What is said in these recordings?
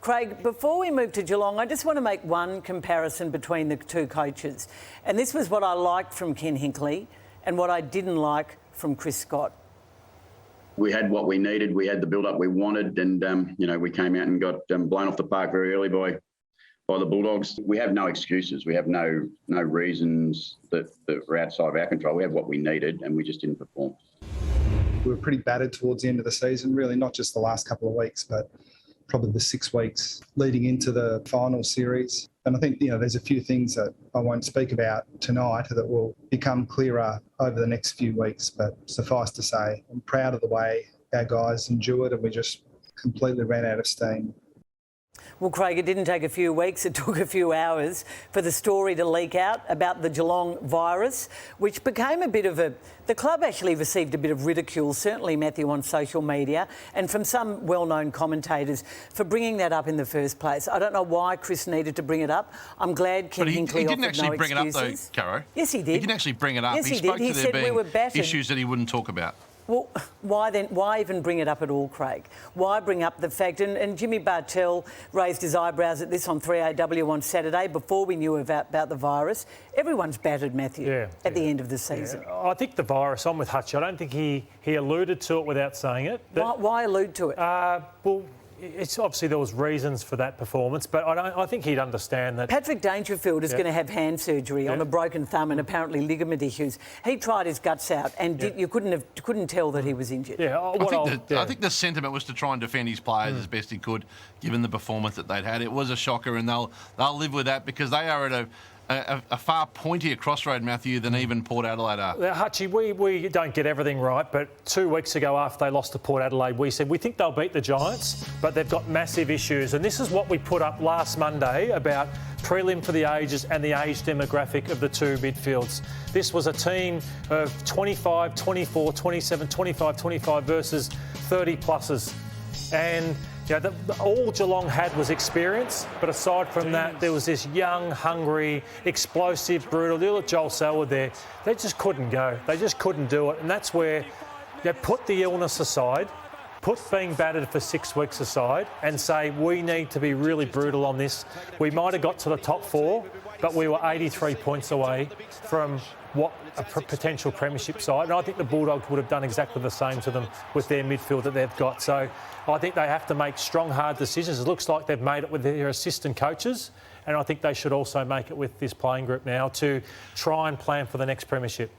Craig, before we move to Geelong, I just want to make one comparison between the two coaches. And this was what I liked from Ken Hinkley and what I didn't like from Chris Scott. We had what we needed. We had the build-up we wanted, and we came out and got blown off the park very early by the Bulldogs. We have no excuses. We have no reasons that were outside of our control. We have what we needed, and we just didn't perform. We were pretty battered towards the end of the season, really, not just the last couple of weeks, but probably the 6 weeks leading into the final series. And I think, there's a few things that I won't speak about tonight that will become clearer over the next few weeks. But suffice to say, I'm proud of the way our guys endured, and we just completely ran out of steam. Well, Craig, it didn't take a few weeks. It took a few hours for the story to leak out about the Geelong virus, which became a bit of a... The club actually received a bit of ridicule, certainly, Matthew, on social media, and from some well-known commentators for bringing that up in the first place. I don't know why Chris needed to bring it up. I'm glad Ken Hinkley offered no excuses. He didn't actually bring it up, though, Caro. Yes, he did. He didn't actually bring it up. Yes, he spoke did. He to said there we were being battered. issues that he wouldn't talk about. Well, why then? Why even bring it up at all, Craig? Why bring up the fact? And Jimmy Bartell raised his eyebrows at this on 3AW on Saturday before we knew about the virus. Everyone's battered, Matthew, at the end of the season. Yeah. I think the virus, I'm with Hutch. I don't think he alluded to it without saying it. Why allude to it? Well, it's obviously there was reasons for that performance, but I think he'd understand that. Patrick Dangerfield is going to have hand surgery on a broken thumb and apparently ligament issues. He tried his guts out, and you couldn't tell that he was injured. Yeah, I think the sentiment was to try and defend his players as best he could, given the performance that they'd had. It was a shocker, and they'll live with that because they are at a far pointier crossroad, Matthew, than even Port Adelaide are. Hutchie, we don't get everything right, but 2 weeks ago after they lost to Port Adelaide, we said we think they'll beat the Giants, but they've got massive issues. And this is what we put up last Monday about prelim for the ages and the age demographic of the two midfields. This was a team of 25, 24, 27, 25, 25 versus 30 pluses. And all Geelong had was experience, but aside from that, there was this young, hungry, explosive, brutal. You look at Joel Selwood there, they just couldn't go. They just couldn't do it. And that's where put the illness aside, put being battered for 6 weeks aside and say we need to be really brutal on this. We might have got to the top 4, but we were 83 points away from what a potential premiership side. And I think the Bulldogs would have done exactly the same to them with their midfield that they've got. So I think they have to make strong, hard decisions. It looks like they've made it with their assistant coaches, and I think they should also make it with this playing group now to try and plan for the next premiership.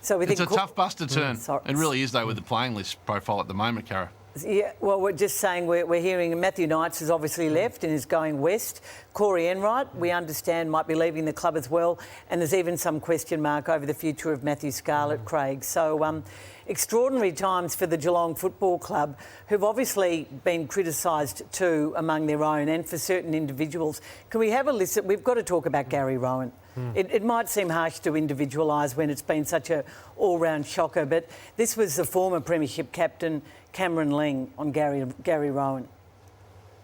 So it's a tough bus to turn. It really is, though, with the playing list profile at the moment, Cara. Yeah, well, we're just saying we're hearing Matthew Knights has obviously left and is going west. Corey Enright, we understand, might be leaving the club as well. And there's even some question mark over the future of Matthew Scarlett, Craig. So extraordinary times for the Geelong Football Club, who've obviously been criticised too among their own and for certain individuals. Can we have a listen? We've got to talk about Gary Rohan. It might seem harsh to individualise when it's been such an all-round shocker, but this was the former premiership captain, Cameron Ling, on Gary Rohan.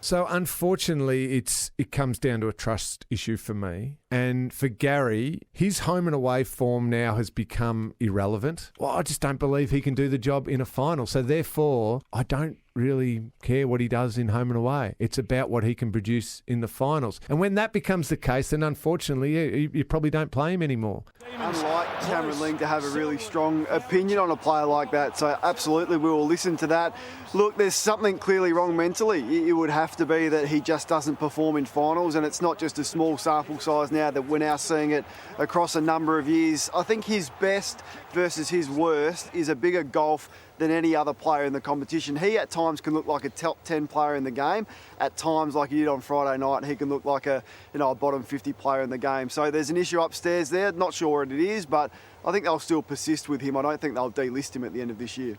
So unfortunately, it comes down to a trust issue for me. And for Gary, his home and away form now has become irrelevant. Well, I just don't believe he can do the job in a final. So therefore, I don't really care what he does in home and away. It's about what he can produce in the finals. And when that becomes the case, then unfortunately, you probably don't play him anymore. Unlike Cameron Ling to have a really strong opinion on a player like that. So absolutely, we will listen to that. Look, there's something clearly wrong mentally. It would have to be that he just doesn't perform in finals, and it's not just a small sample size now that we're now seeing it across a number of years. I think his best versus his worst is a bigger gulf than any other player in the competition. He at times can look like a top 10 player in the game. At times, like he did on Friday night, he can look like a bottom 50 player in the game. So there's an issue upstairs there. Not sure what it is, but I think they'll still persist with him. I don't think they'll delist him at the end of this year.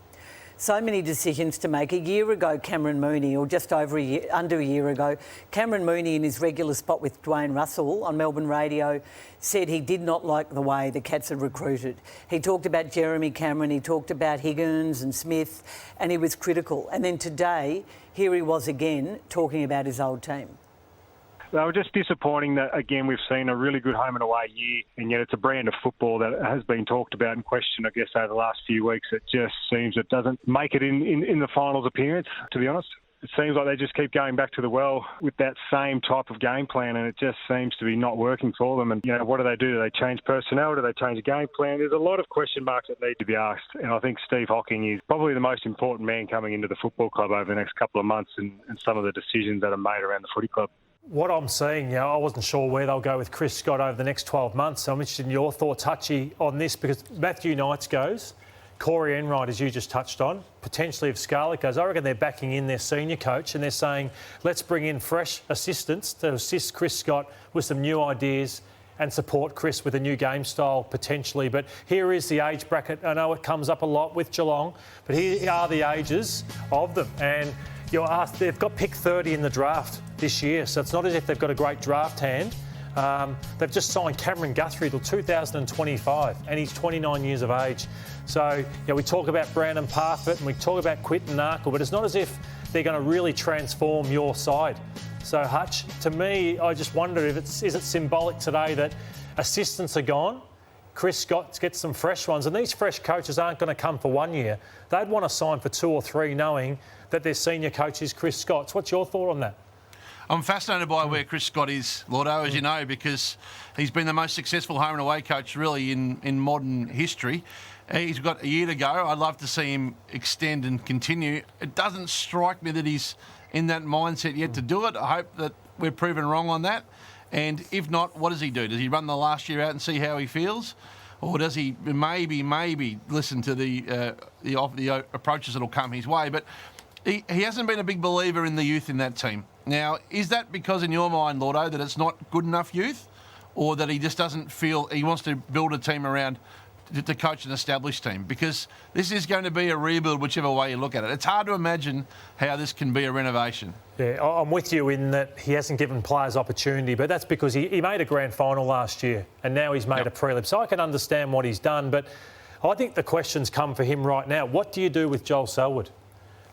So many decisions to make. A year ago, Cameron Mooney, or just over under a year ago, Cameron Mooney, in his regular spot with Dwayne Russell on Melbourne radio, said he did not like the way the Cats had recruited. He talked about Jeremy Cameron, he talked about Higgins and Smith, and he was critical. And then today, here he was again talking about his old team. They were just disappointing that, again, we've seen a really good home and away year, and yet it's a brand of football that has been talked about and questioned, I guess, over the last few weeks. It just seems it doesn't make it in the finals appearance, to be honest. it seems like they just keep going back to the well with that same type of game plan, and it just seems to be not working for them. And, what do? Do they change personnel? Do they change the game plan? There's a lot of question marks that need to be asked. And I think Steve Hocking is probably the most important man coming into the football club over the next couple of months and some of the decisions that are made around the footy club. What I'm seeing, I wasn't sure where they'll go with Chris Scott over the next 12 months. So I'm interested in your thoughts, Hutchie, on this, because Matthew Knights goes, Corey Enright, as you just touched on, potentially if Scarlett goes, I reckon they're backing in their senior coach and they're saying, let's bring in fresh assistants to assist Chris Scott with some new ideas and support Chris with a new game style potentially. But here is the age bracket. I know it comes up a lot with Geelong, but here are the ages of them. And you're asked, they've got pick 30 in the draft this year, so it's not as if they've got a great draft hand. They've just signed Cameron Guthrie till 2025, and he's 29 years of age. So, we talk about Brandon Parfitt and we talk about Quinton Narkle, but it's not as if they're going to really transform your side. So, Hutch, to me, I just wonder if is it symbolic today that assistants are gone, Chris Scott gets some fresh ones, and these fresh coaches aren't going to come for 1 year. They'd want to sign for 2 or 3 knowing that their senior coach is Chris Scott. What's your thought on that? I'm fascinated by where Chris Scott is, Lordo, as you know, because he's been the most successful home and away coach really in modern history. He's got a year to go. I'd love to see him extend and continue. It doesn't strike me that he's in that mindset yet to do it. I hope that we're proven wrong on that. And if not, what does he do? Does he run the last year out and see how he feels? Or does he maybe listen to the approaches that will come his way? But he hasn't been a big believer in the youth in that team. Now, is that because in your mind, Lordo, that it's not good enough youth, or that he just doesn't feel he wants to build a team around to coach an established team? Because this is going to be a rebuild whichever way you look at it. It's hard to imagine how this can be a renovation. Yeah, I'm with you in that he hasn't given players opportunity, but that's because he made a grand final last year and now he's made a prelim. So I can understand what he's done, but I think the questions come for him right now. What do you do with Joel Selwood?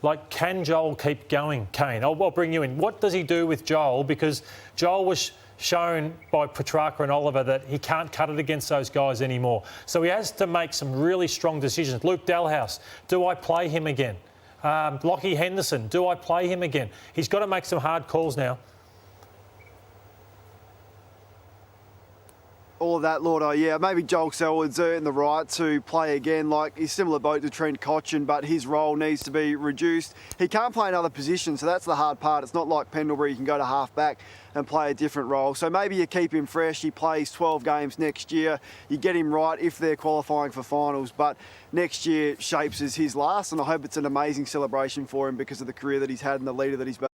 Like, can Joel keep going? Kane, I'll bring you in. What does he do with Joel? Because Joel was shown by Petrarca and Oliver that he can't cut it against those guys anymore. So he has to make some really strong decisions. Luke Dalhouse, do I play him again? Lockie Henderson, do I play him again? He's got to make some hard calls now. All of that, Lord. Yeah, maybe Joel Selwood's earned the right to play again. Like, he's similar boat to Trent Cotchin, but his role needs to be reduced. He can't play another position, so that's the hard part. It's not like Pendlebury, you can go to half-back and play a different role. So maybe you keep him fresh. He plays 12 games next year. You get him right if they're qualifying for finals. But next year shapes as his last, and I hope it's an amazing celebration for him because of the career that he's had and the leader that he's been.